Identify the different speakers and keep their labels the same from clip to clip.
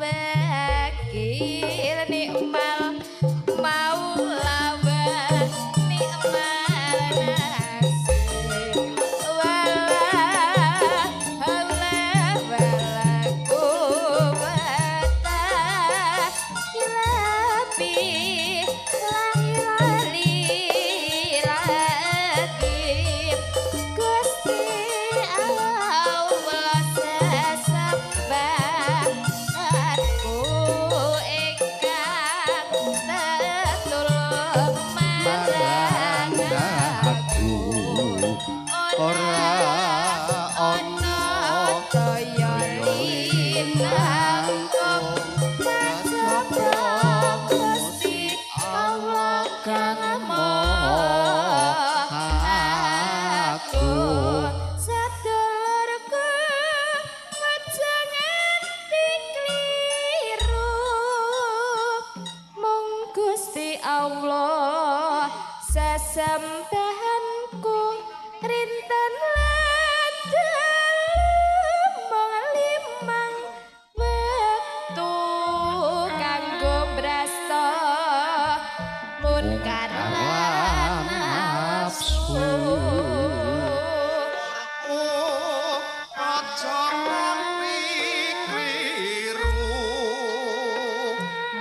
Speaker 1: wekil nikmal maulawa nikmal nasib wala haula wala quwata illa billahil azim Gusti Allah sesembahanku ingkang tetulung marang aku ora ana daya linangkung kajaba Gusti Allah kang maha agung sedulurku aja nganti kliru mung Gusti Allah sesembahanku rinten lan dalu mung limang wektu kanggo brasta munkar lan nafsu
Speaker 2: aja nganti kliru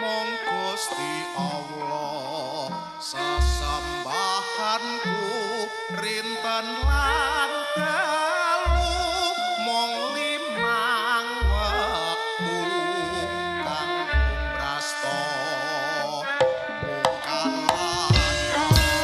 Speaker 2: mong Gusti Allah sesembahanku rinten lan dalu mong limang wektu kanggo brasta mungkar lan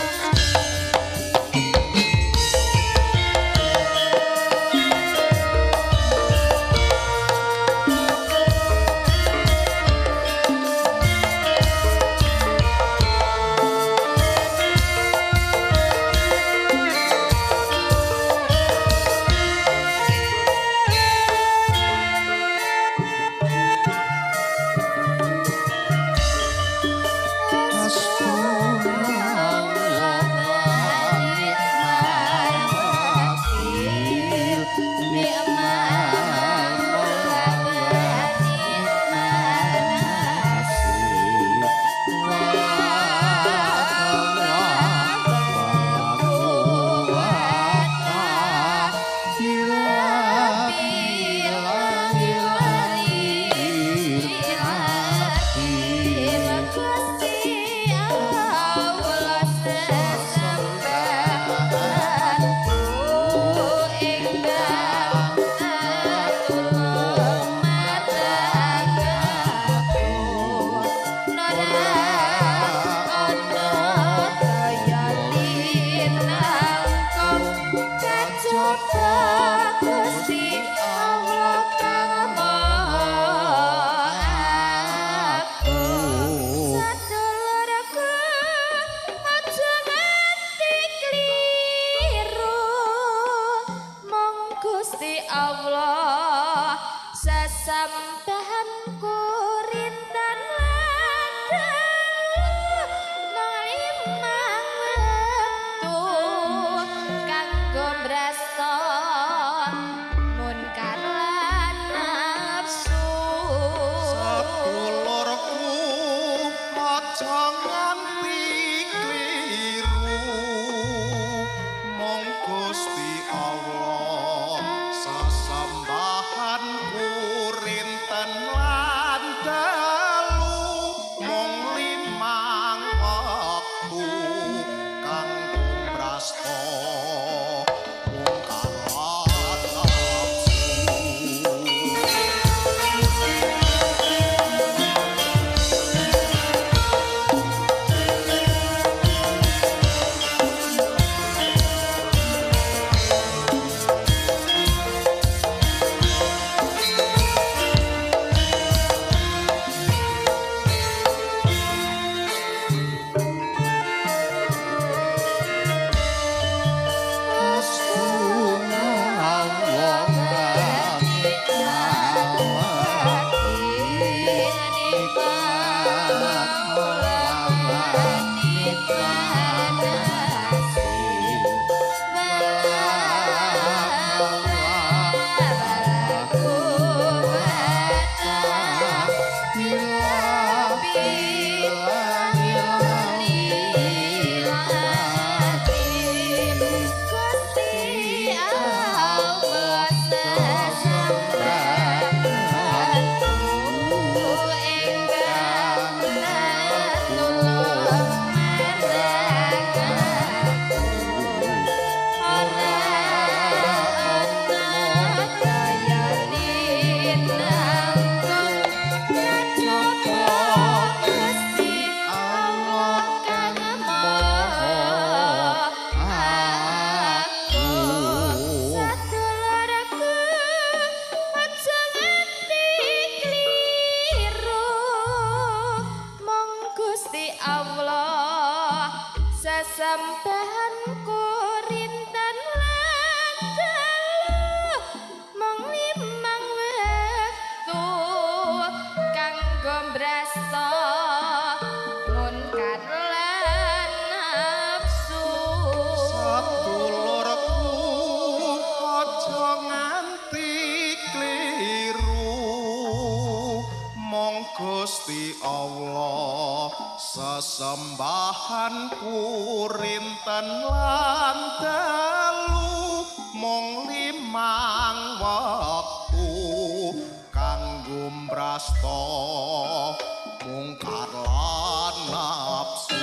Speaker 2: Gusti Allah kang maha agung sedulurku aja nganti kliru mong Gusti Allah sesembahanku rinten lan dalu mung limang wektu kanggo brasta munkar lan nafsu sedulurku aja nganti kliru mong Gusti Allah sesembahanku rinten lan
Speaker 1: Sesembahanku rinten lan dalu mung limang wektu kanggo mbrasta munkar lan nafsu
Speaker 2: sadulurku aja nganti kliru mong Gusti Allah sesembahanku rinten lan dalu mung limang wektu kanggo mbrasta mungkar lan nafsu.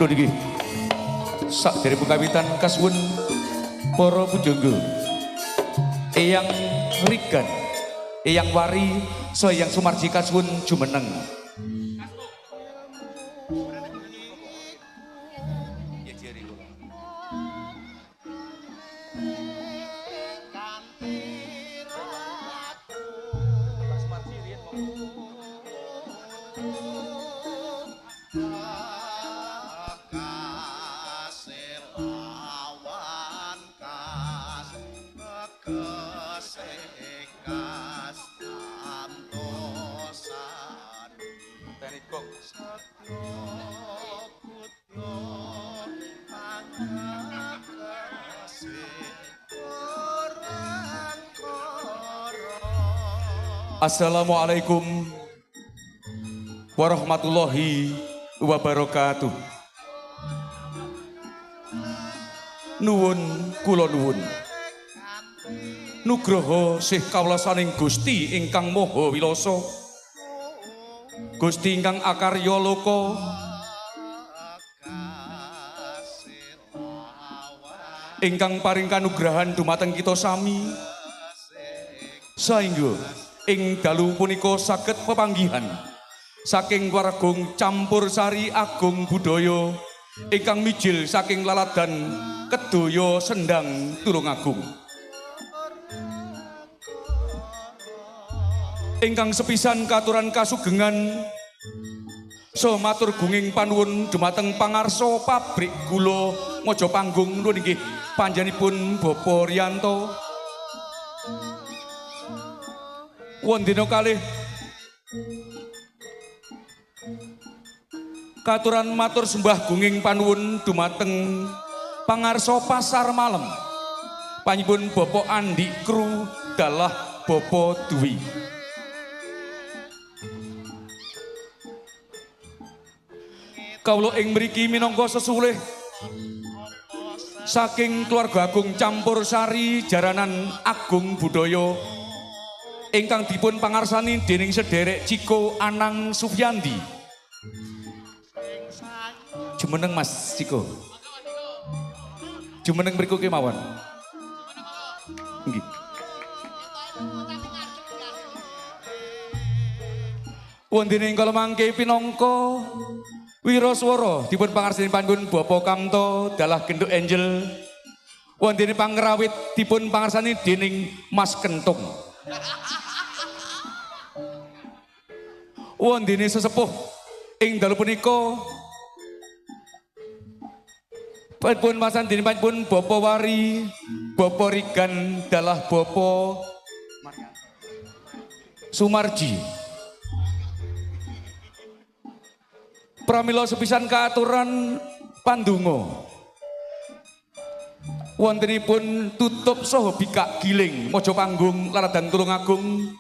Speaker 3: Niki sak dari pengkawitan kasuwun para pujangga eyang rigan eyang wari so eyang sumarji kasuwun jumeneng Assalamualaikum warahmatullahi wabarakatuh. Nuwun kula nuwun. Nugroho sih kawelasaning Gusti ingkang Maha Wilasa. Gusti ingkang akarya loka. Ingkang paring kanugrahan dumateng kita sami. Saengga ing dalu punika saged pepanggihan saking wargung Campursari Agung Budaya ingkang mijil saking laladan Kedaya Sendang Tulungagung. Ingkang sepisan katuran kasugengan so matur gunging panuwun dumateng pangarsa pabrik gula Mojopanggung nuwun inggih panjenenganipun Bapak Riyanto. Wondina kalih katuran matur sembah gunging panuwun dumateng pangarsa pasar malam panjenenganipun Bapak Andi Kru dalah Bapak Dwi. Kawula ing mriki minangka sesulih saking keluarga agung Campursari Jaranan Agung Budaya ingkang dipun pangarsani dening sederek Ciko Anang Sufyandi. Jumeneng Mas Ciko. Jumeneng mriku kemawon. Nggih. Wondene ing kala mangke pinangka wiraswara dipun pangarsani panjenengan Bapak Kamto dalah Genduk Angel. Wondene pangrawit dipun pangarsani dening Mas Kentung. Wondene sesepuh ing dalu punika panjenengan masan dening panjenengan Bapak Wari, Bapak Rigan dalah Bapak Sumarji. Pramila sepisan kaaturan pandonga wontenipun tutup saha bikak giling Mojopanggung laladan Tulungagung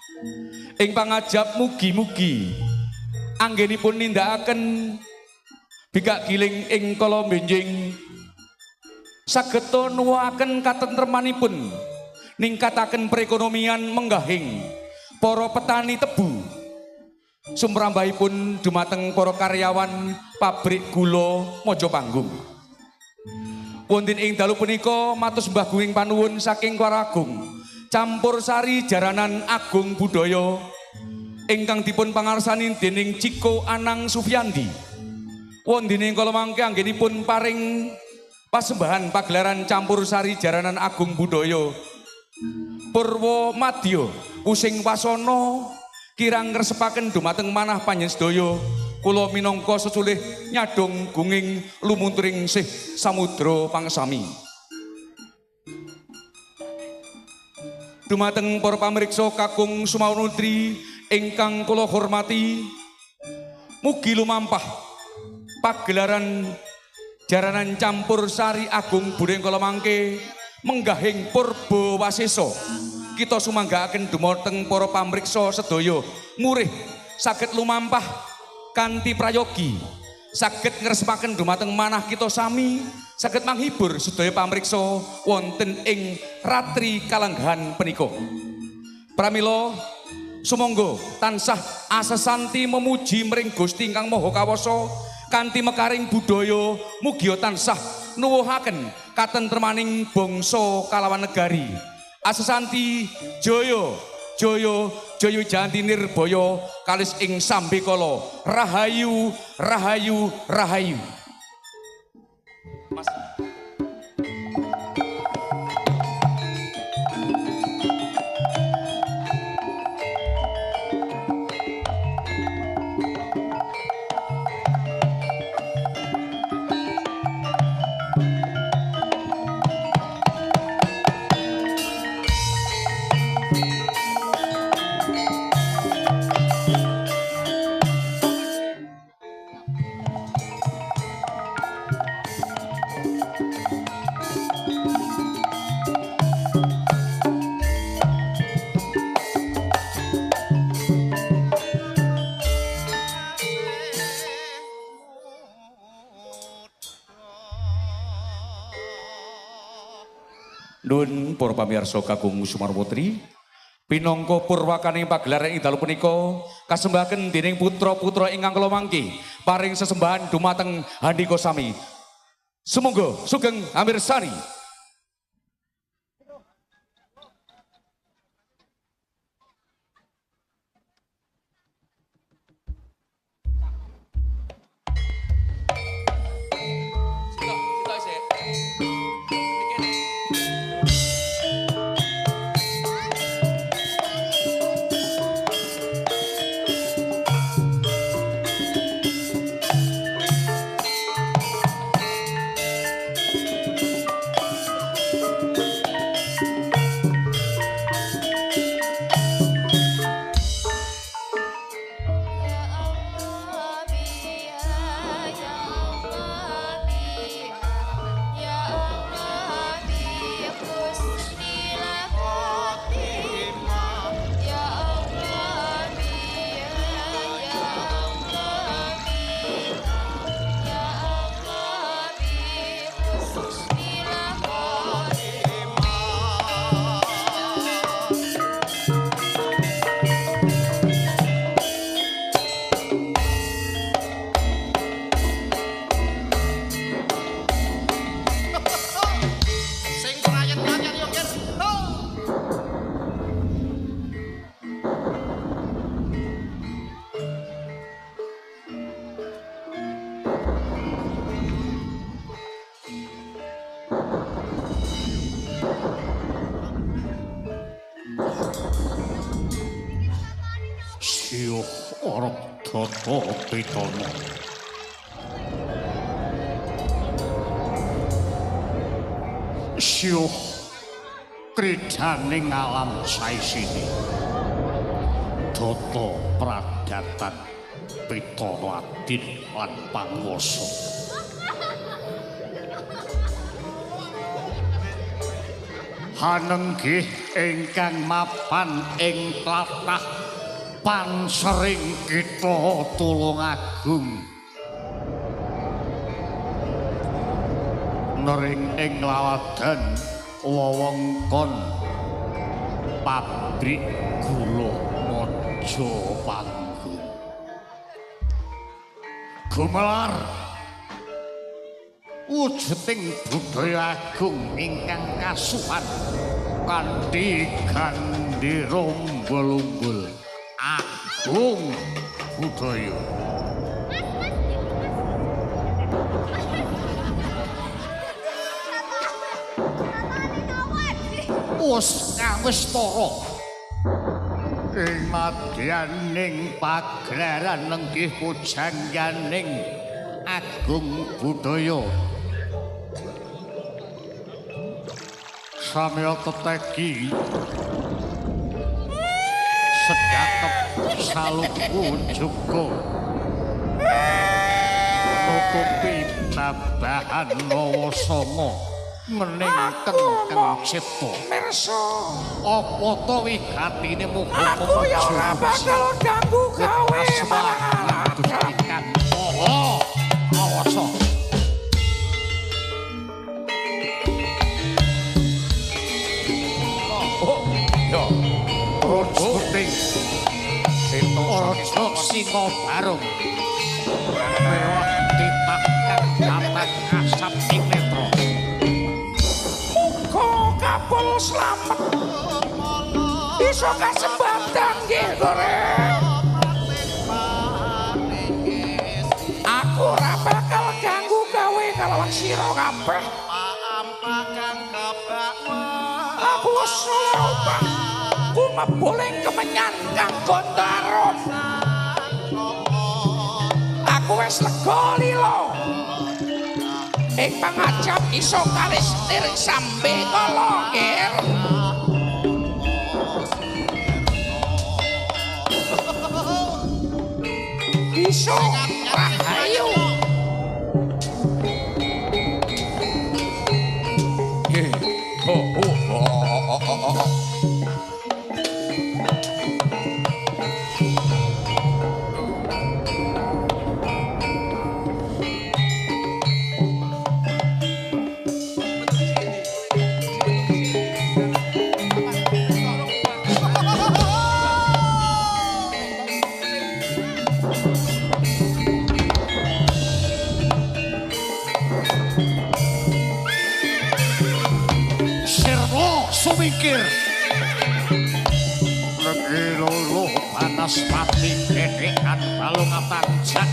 Speaker 3: ing pangajap mugi-mugi anggenipun nindakaken bikak giling ing kala benjing sageta nuwuhaken katentremanipun ningkataken perekonomian menggahing para petani tebu sumrambahipun dumateng para karyawan pabrik gula Mojopanggung. Wonten ing dalu punika matur sembah gunging panuwun saking Waragung Campursari Jaranan Agung Budaya ingkang dipun pangarsani dening Ciko Anang Sufyandi. Wonten ing kala mangke anggenipun paring pasembahan pagelaran Campursari Jaranan Agung Budaya Purwa Madya Using Wasana kirang ngresepaken dumateng manah panjenengan sedaya kula minangka sesulih nyadong gunging lumunturing sih samudra pangsami. Dumateng para pamirsa kakung Sumaunudri ingkang kula hormati, mugi lumampah pagelaran Jaranan Campursari Agung Budaya kala mangke menggahing purba wasesa. Kita sumanggaaken dumateng para pamriksa sedaya murih saged lumampah kanthi prayogi saged ngresepaken dumateng manah kita sami saged manghibur sedaya pamriksa wonten ing ratri kalanggahan punika. Pramila sumangga tansah asesanti memuji mring Gusti ingkang Maha Kawasa kanthi mekaring budaya mugi tansah nuwuhaken katentremaning bangsa kalawan negari. Asesanti Jaya Jaya Jaya Janti Nirbaya kalis ing sambekala rahayu rahayu rahayu. Mas. Nun para pamirsa kakung Sumarwatri, pinangka purwakaning pagelaran ing dalu punika kasembahaken dening putra-putra ingkang kula mangki paring sesembahan dumateng handika sami. Sumangga sugeng amirsani.
Speaker 4: Siyuh orok toto pitono. Siyuh kridaning alam saisini. Toto pradatan pitono adin lan panguwasa. Hanenggih ingkang mapan ing tlatah pansering kita Tulungagung nering ing laladan wewengkon pabrik gula Mojopanggung gumelar wujuding budaya agung ingkang kasuhan kanthi gandhera umbul-umbul agung budaya. Wis tara ing madyaning pagelaran nenggih pujangganing agung budaya. Samya teteki segatep salungku juga nutupi babahan Nawasanga mening kengkeng cipta
Speaker 5: Mirsa,
Speaker 4: apa to wigatine muga
Speaker 5: aku ya ora bakal ganggu gawe malah
Speaker 4: kan oh awasa
Speaker 3: Ya,
Speaker 4: Rojoting Rojo Singo Barung mewah ditahkan dapat asap ing netra
Speaker 5: muga kapul slamet iso kasembatan nggih goreng aku ora bakal ganggu gawe kalawan sira kabeh aku wis lupa ku mebuling kemenyan kang Gondaron aku wis lega lilo ing pangajap iso kalis setir sambe kala ger iso rahayu
Speaker 2: mikir.
Speaker 4: Regi luluh panas pati gedekan balungatan jak.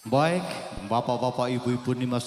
Speaker 2: Baik, bapak-bapak, ibu-ibu nih mas